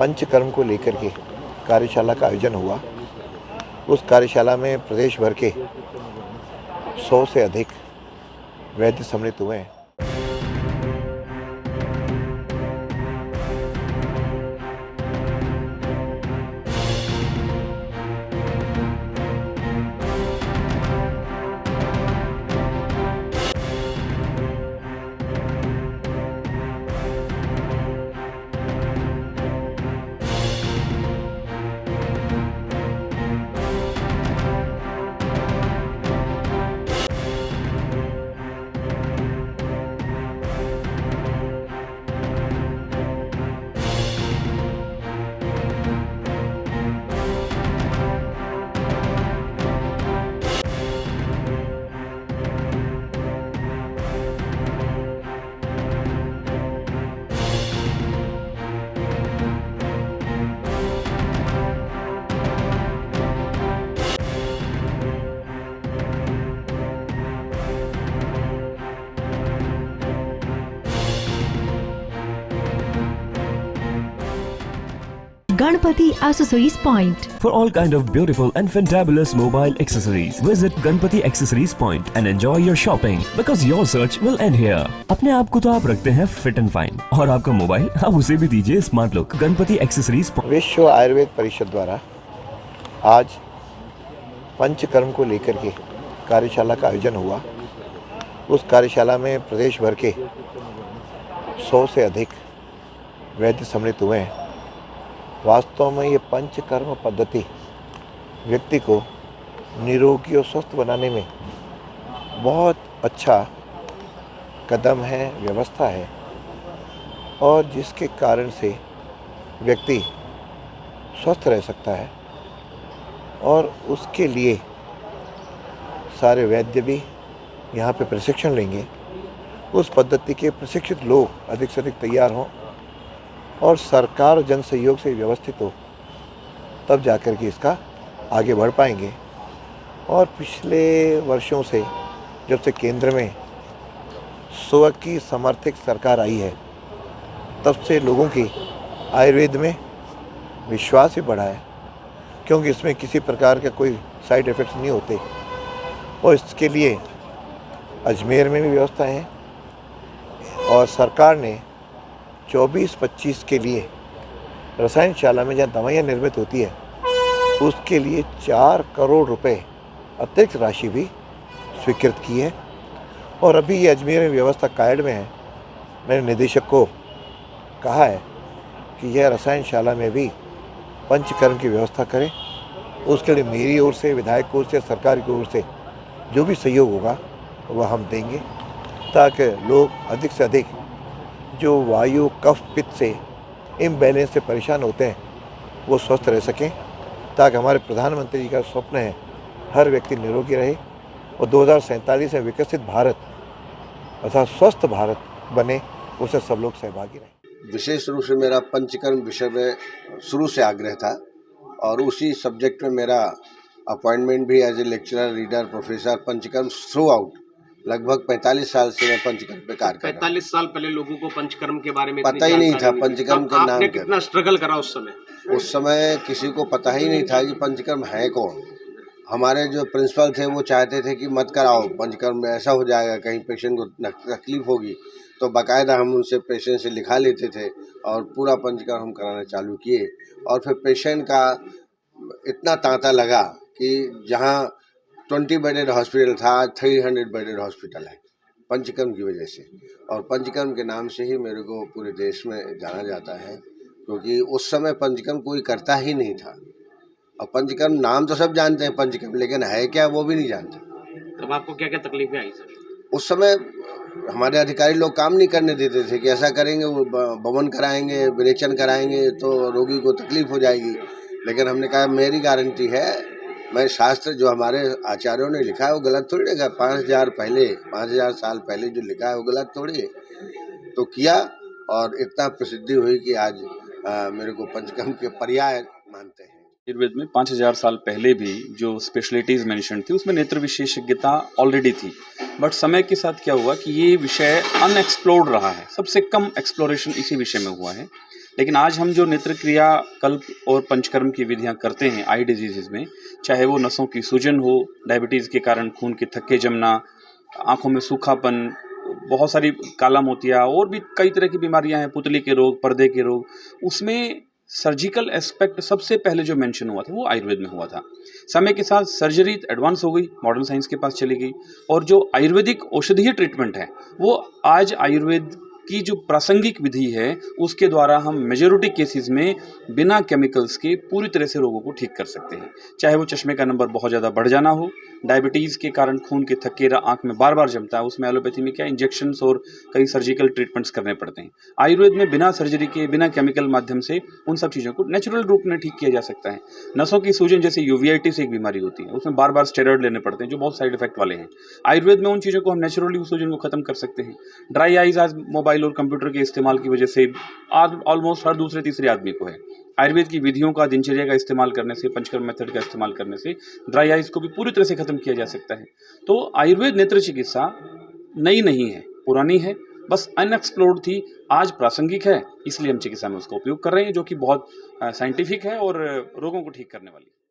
पंचकर्म को लेकर के कार्यशाला का आयोजन हुआ। उस कार्यशाला में प्रदेश भर के 100 से अधिक वैद्य सम्मिलित हुए हैं। Ganpati Accessories Point. For all kind of beautiful and fantabulous mobile accessories, visit Ganpati Accessories Point and enjoy your shopping because your search will end here. अपने आप को तो आप रखते हैं फिट एंड फाइन और आपका मोबाइल आप उसे भी दीजिए स्मार्ट लुक। गणपति एक्सेसरीज। विश्व आयुर्वेद परिषद द्वारा आज पंचकर्म को लेकर के कार्यशाला का आयोजन हुआ। उस कार्यशाला में प्रदेश भर के 100 से अधिक वैद्य सम्मिलित हुए हैं। वास्तव में ये पंचकर्म पद्धति व्यक्ति को निरोगी और स्वस्थ बनाने में बहुत अच्छा कदम है, व्यवस्था है और जिसके कारण से व्यक्ति स्वस्थ रह सकता है और उसके लिए सारे वैद्य भी यहाँ पे प्रशिक्षण लेंगे। उस पद्धति के प्रशिक्षित लोग अधिक से अधिक तैयार हों और सरकार और जन सहयोग से व्यवस्थित हो, तब जाकर के इसका आगे बढ़ पाएंगे। और पिछले वर्षों से जब से केंद्र में स्व की समर्थित सरकार आई है, तब से लोगों की आयुर्वेद में विश्वास ही बढ़ा है, क्योंकि इसमें किसी प्रकार के कोई साइड इफ़ेक्ट्स नहीं होते। और इसके लिए अजमेर में भी व्यवस्था है और सरकार ने 24-25 के लिए रसायनशाला में जहाँ दवाइयाँ निर्मित होती है, उसके लिए 4 करोड़ रुपए अतिरिक्त राशि भी स्वीकृत की है। और अभी ये अजमेर में व्यवस्था कायड़ में है। मैंने निदेशक को कहा है कि यह रसायनशाला में भी पंचकर्म की व्यवस्था करें। उसके लिए मेरी ओर से, विधायक की ओर से, सरकार की ओर से जो भी सहयोग होगा वह हम देंगे, ताकि लोग अधिक से अधिक जो वायु कफ पित्त से इम्बैलेंस से परेशान होते हैं वो स्वस्थ रह सकें, ताकि हमारे प्रधानमंत्री जी का स्वप्न है हर व्यक्ति निरोगी रहे और 2047 में विकसित भारत अर्थात स्वस्थ भारत बने, उससे सब लोग सहभागी रहें। विशेष रूप से मेरा पंचकर्म विषय में शुरू से आग्रह था और उसी सब्जेक्ट में मेरा अपॉइंटमेंट भी as a lecturer, reader, professor panchakarma throughout लगभग 45 साल से मैं पंचकर्म पे कार्य कर रहा हूं। 45 साल पहले लोगों को पंचकर्म के बारे में पता ही नहीं था, पंचकर्म का नाम कितना स्ट्रगल करा उस समय? उस समय किसी को पता ही नहीं था कि पंचकर्म है कौन। हमारे जो प्रिंसिपल थे वो चाहते थे कि मत कराओ पंचकर्म, में ऐसा हो जाएगा कहीं पेशेंट को तकलीफ होगी, तो बाकायदा हम उनसे पेशेंट से लिखा लेते थे और पूरा पंचकर्म हम कराना चालू किए। और फिर पेशेंट का इतना तांता लगा कि जहाँ 20 बेडेड हॉस्पिटल था, 300 बेडेड हॉस्पिटल है पंचकर्म की वजह से। और पंचकर्म के नाम से ही मेरे को पूरे देश में जाना जाता है, क्योंकि उस समय पंचकर्म कोई करता ही नहीं था। और पंचकर्म नाम तो सब जानते हैं पंचकर्म, लेकिन है क्या वो भी नहीं जानते। तब आपको क्या क्या तकलीफें आई सर? उस समय हमारे अधिकारी लोग काम नहीं करने देते थे कि ऐसा करेंगे, वो बमन कराएंगे, विरेचन कराएंगे तो रोगी को तकलीफ हो जाएगी। लेकिन हमने कहा मेरी गारंटी है, मैं शास्त्र जो हमारे आचार्यों ने लिखा है वो गलत थोड़ी लिखा है। 5000 साल पहले जो लिखा है वो गलत थोड़ी है। तो किया और इतना प्रसिद्धि हुई कि आज मेरे को पंचकर्म के पर्याय मानते हैं। आयुर्वेद में 5000 साल पहले भी जो स्पेशलिटीज़ मेंशन थी उसमें नेत्र विशेषज्ञता ऑलरेडी थी, बट समय के साथ क्या हुआ कि ये विषय अनएक्सप्लोर्ड रहा है। सबसे कम एक्सप्लोरेशन इसी विषय में हुआ है। लेकिन आज हम जो नेत्र क्रिया, कल्प और पंचकर्म की विधियां करते हैं आई डिजीजेज में, चाहे वो नसों की सूजन हो, डायबिटीज़ के कारण खून के थक्के जमना, आंखों में सूखापन, बहुत सारी काला मोतिया और भी कई तरह की बीमारियां हैं, पुतली के रोग, पर्दे के रोग, उसमें सर्जिकल एस्पेक्ट सबसे पहले जो मेंशन हुआ था वो आयुर्वेद में हुआ था। समय के साथ सर्जरी एडवांस हो गई, मॉडर्न साइंस के पास चली गई, और जो आयुर्वेदिक औषधीय ट्रीटमेंट है वो आज आयुर्वेद की जो प्रासंगिक विधि है उसके द्वारा हम मेजॉरिटी केसेस में बिना केमिकल्स के पूरी तरह से रोगों को ठीक कर सकते हैं। चाहे वो चश्मे का नंबर बहुत ज़्यादा बढ़ जाना हो, डायबिटीज़ के कारण खून के थक्के आंख में बार बार जमता है, उसमें एलोपैथी में क्या इंजेक्शंस और कई सर्जिकल ट्रीटमेंट्स करने पड़ते हैं। आयुर्वेद में बिना सर्जरी के, बिना केमिकल माध्यम से उन सब चीज़ों को नेचुरल रूप में ठीक किया जा सकता है। नसों की सूजन जैसे यूवीआईटिस एक बीमारी होती है, उसमें बार बार स्टेरॉइड लेने पड़ते हैं जो बहुत साइड इफेक्ट वाले हैं। आयुर्वेद में उन चीज़ों को हम नेचुरली उस सूजन को खत्म कर सकते हैं। ड्राई आइज आज मोबाइल और कंप्यूटर के इस्तेमाल की वजह से ऑलमोस्ट हर दूसरे तीसरे आदमी को है। आयुर्वेद की विधियों का, दिनचर्या का इस्तेमाल करने से, पंचकर्म मेथड का इस्तेमाल करने से ड्राई आइज को भी पूरी तरह से खत्म किया जा सकता है। तो आयुर्वेद नेत्र चिकित्सा नई नहीं है, पुरानी है, बस अनएक्सप्लोर्ड थी, आज प्रासंगिक है, इसलिए हम चिकित्सा में उसका उपयोग कर रहे हैं, जो कि बहुत साइंटिफिक है और रोगों को ठीक करने वाली है।